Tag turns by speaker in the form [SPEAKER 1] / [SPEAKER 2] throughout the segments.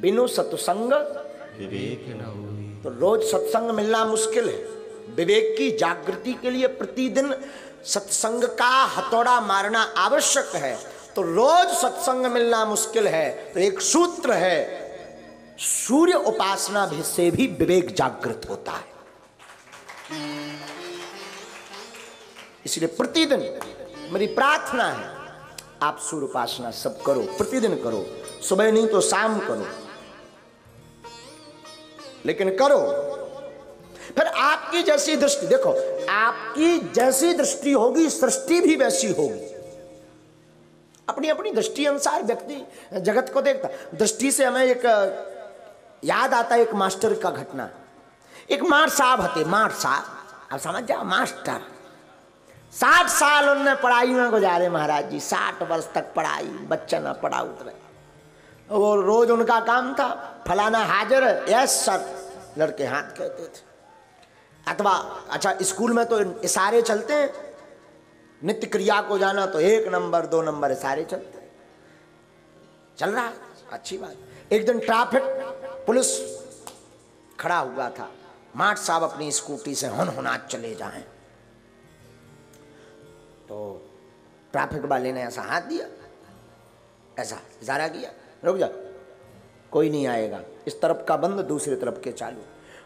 [SPEAKER 1] बिनु सत्संग
[SPEAKER 2] विवेक न होई।
[SPEAKER 1] तो रोज सत्संग मिलना मुश्किल है। विवेक की जागृति के लिए प्रतिदिन सत्संग का हथौड़ा मारना आवश्यक है। तो रोज सत्संग मिलना मुश्किल है। तो एक सूत्र है, सूर्य उपासना से भी विवेक जागृत होता है। इसलिए प्रतिदिन मेरी प्रार्थना है, आप सूर्य उपासना सब करो, प्रतिदिन करो, सुबह नहीं तो शाम करो, लेकिन करो। फिर आपकी जैसी दृष्टि, देखो आपकी जैसी दृष्टि होगी सृष्टि भी वैसी होगी। अपनी अपनी दृष्टि अनुसार व्यक्ति जगत को देखता। दृष्टि से हमें एक याद आता है एक मास्टर का घटना। एक मार साहब हते, मार साहब, अब समझ जाओ, मास्टर 60 साल उनने पढ़ाई में गुजारे महाराज जी, 60 वर्ष तक पढ़ाई, बच्चा ना पढ़ा उतरे। वो रोज उनका काम था फलाना हाजिर, यस सर, लड़के हाथ कहते थे। अथवा अच्छा स्कूल में तो इशारे चलते हैं, नित्य क्रिया को जाना तो 1 नंबर 2 नंबर इशारे चलते हैं, चल रहा है, अच्छी बात। एक दिन ट्रैफिक पुलिस खड़ा हुआ था, माठ साहब अपनी स्कूटी से हुनहुनात चले जाएं, तो ट्रैफिक वाले ने ऐसा हाथ दिया, ऐसा इशारा किया, रुक जा, कोई नहीं आएगा, इस तरफ का बंद, दूसरी तरफ के चालू।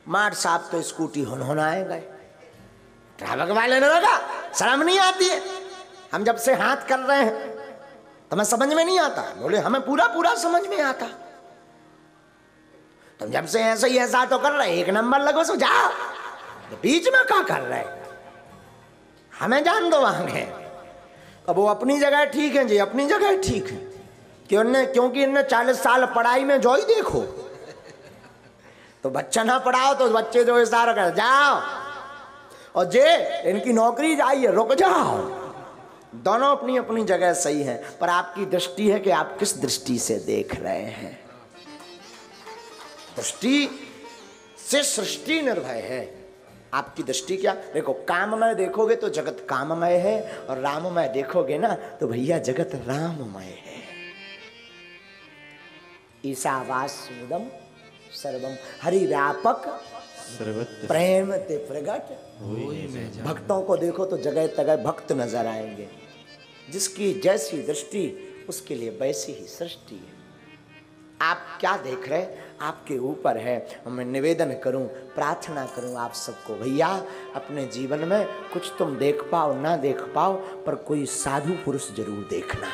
[SPEAKER 1] माठ साहब तो स्कूटी हुनहुनाए गए। ट्रैफिक वाले ने लगा, शर्म नहीं आती है, हम जब से हाथ कर रहे हैं तो हमें समझ में नहीं आता। बोले हमें पूरा पूरा समझ में आता, तुम जब से ऐसा ही ऐसा तो कर रहे, 1 नंबर लगो सो जाओ, तो बीच में क्या कर रहे, हमें जान दो आगे। अब वो अपनी जगह ठीक है जी, अपनी जगह ठीक है, क्योंकि इनने 40 साल पढ़ाई में जो ही देखो, तो बच्चा ना पढ़ाओ तो बच्चे जो इशारा कर जाओ, और जे इनकी नौकरी जाइए रुक जाओ। दोनों अपनी अपनी जगह सही है, पर आपकी दृष्टि है कि आप किस दृष्टि से देख रहे हैं। दृष्टि से सृष्टि निर्भय है। आपकी दृष्टि क्या, देखो काममय देखोगे तो जगत काममय है, और राममय देखोगे ना तो भैया जगत राममय है। ईशावास्यदम सर्वम हरि व्यापक प्रेम ते प्रगट। भक्तों को देखो तो जगह तगह भक्त नजर आएंगे। जिसकी जैसी दृष्टि उसके लिए वैसी ही सृष्टि है। आप क्या देख रहे हैं आपके ऊपर है। मैं निवेदन करूं, प्रार्थना करूं आप सबको, भैया अपने जीवन में कुछ तुम देख पाओ ना देख पाओ, पर कोई साधु पुरुष जरूर देखना।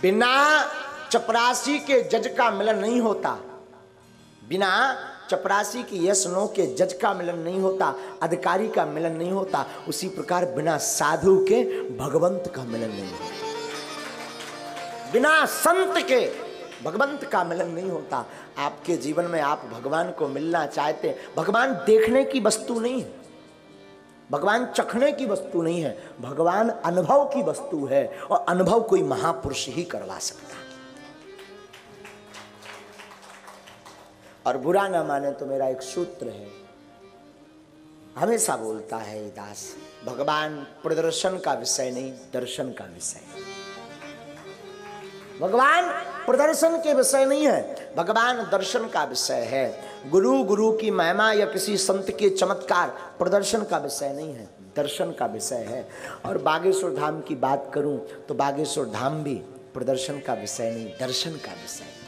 [SPEAKER 1] बिना चपरासी के जज का मिलन नहीं होता, बिना चपरासी की यस नो के जज का मिलन नहीं होता, अधिकारी का मिलन नहीं होता। उसी प्रकार बिना साधु के भगवंत का मिलन नहीं होता, बिना संत के भगवंत का मिलन नहीं होता। आपके जीवन में आप भगवान को मिलना चाहते, भगवान देखने की वस्तु नहीं है, भगवान चखने की वस्तु नहीं है, भगवान अनुभव की वस्तु है, और अनुभव कोई महापुरुष ही करवा सकता है। और बुरा ना माने तो मेरा एक सूत्र है, हमेशा बोलता है दास, भगवान प्रदर्शन का विषय नहीं, दर्शन का विषय है। भगवान प्रदर्शन के विषय नहीं है, भगवान दर्शन का विषय है। गुरु की महिमा या किसी संत के चमत्कार प्रदर्शन का विषय नहीं है, दर्शन का विषय है। और बागेश्वर धाम की बात करूं तो बागेश्वर धाम भी प्रदर्शन का विषय नहीं, दर्शन का विषय है।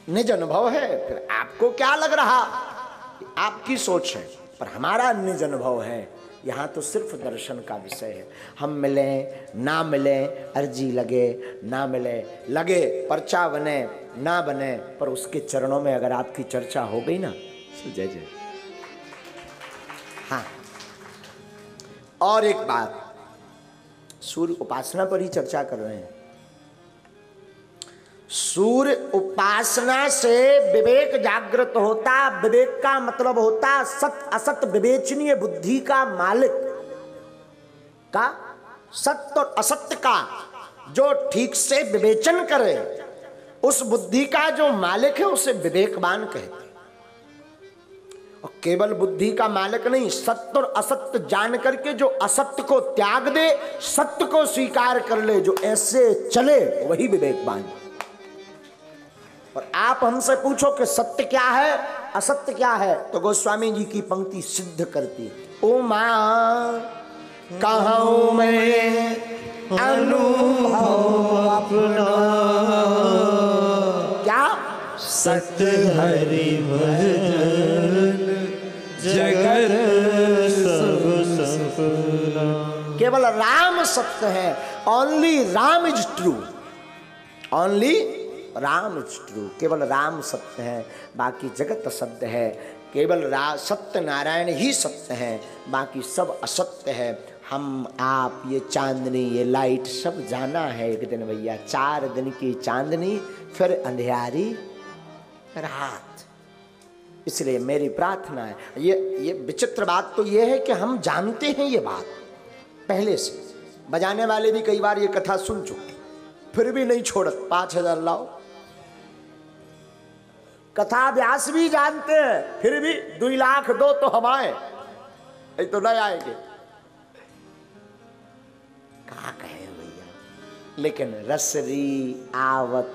[SPEAKER 1] निज अनुभव है। फिर आपको क्या लग रहा, आपकी सोच है, पर हमारा निज अनुभव है। यहाँ तो सिर्फ दर्शन का विषय है। हम मिलें ना मिलें, अर्जी लगे ना मिले, लगे पर्चा बने ना बने, पर उसके चरणों में अगर आपकी चर्चा हो गई ना तो जय जय। हाँ, और एक बात, सूर्य उपासना पर ही चर्चा कर रहे हैं। सूर्य उपासना से विवेक जागृत होता। विवेक का मतलब होता सत असत विवेचनीय बुद्धि का मालिक का, सत्य और असत्य का जो ठीक से विवेचन करे, उस बुद्धि का जो मालिक है उसे विवेकवान कहते हैं। और केवल बुद्धि का मालिक नहीं, सत्य और असत्य जान करके जो असत्य को त्याग दे, सत्य को स्वीकार कर ले, जो ऐसे चले वही विवेकवान। और आप हमसे पूछो कि सत्य क्या है, असत्य क्या है, तो गोस्वामी जी की पंक्ति सिद्ध करती, ओ मां कहूं मैं अनुभव अपना। क्या?
[SPEAKER 2] सत्य हरि भजन जगत सब सफला।
[SPEAKER 1] केवल राम सत्य है, only Ram is true, only Ram is true. केवल राम सत्य है, बाकी जगत असत्य है। केवल सत्य नारायण ही सत्य है, बाकी सब असत्य है। हम आप ये चांदनी ये लाइट सब जाना है एक दिन भैया, 4 दिन की चांदनी फिर अंधियारी रात। इसलिए मेरी प्रार्थना है, ये विचित्र बात तो ये है कि हम जानते हैं ये बात पहले से, बजाने वाले भी कई बार ये कथा सुन चुके, फिर भी नहीं छोड़त। 5000 लाओ। कथा व्यास भी जानते हैं, फिर भी 2 लाख दो तो हम आए, तो नहीं आएंगे। कहा कहे भैया, लेकिन रसरी आवत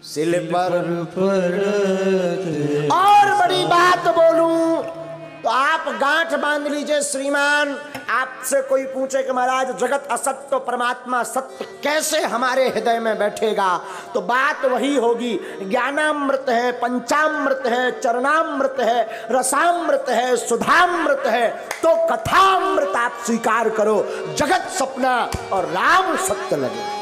[SPEAKER 1] सिल पर। और बड़ी बात बोलूं तो आप गांठ बांध लीजिए श्रीमान। आपसे कोई पूछे कि महाराज जगत असत्य तो परमात्मा सत्य कैसे हमारे हृदय में बैठेगा, तो बात वही होगी, ज्ञानामृत है, पंचामृत है, चरणामृत है, रसामृत है, सुधामृत है, तो कथामृत आप स्वीकार करो। जगत सपना और राम सत्य लगे।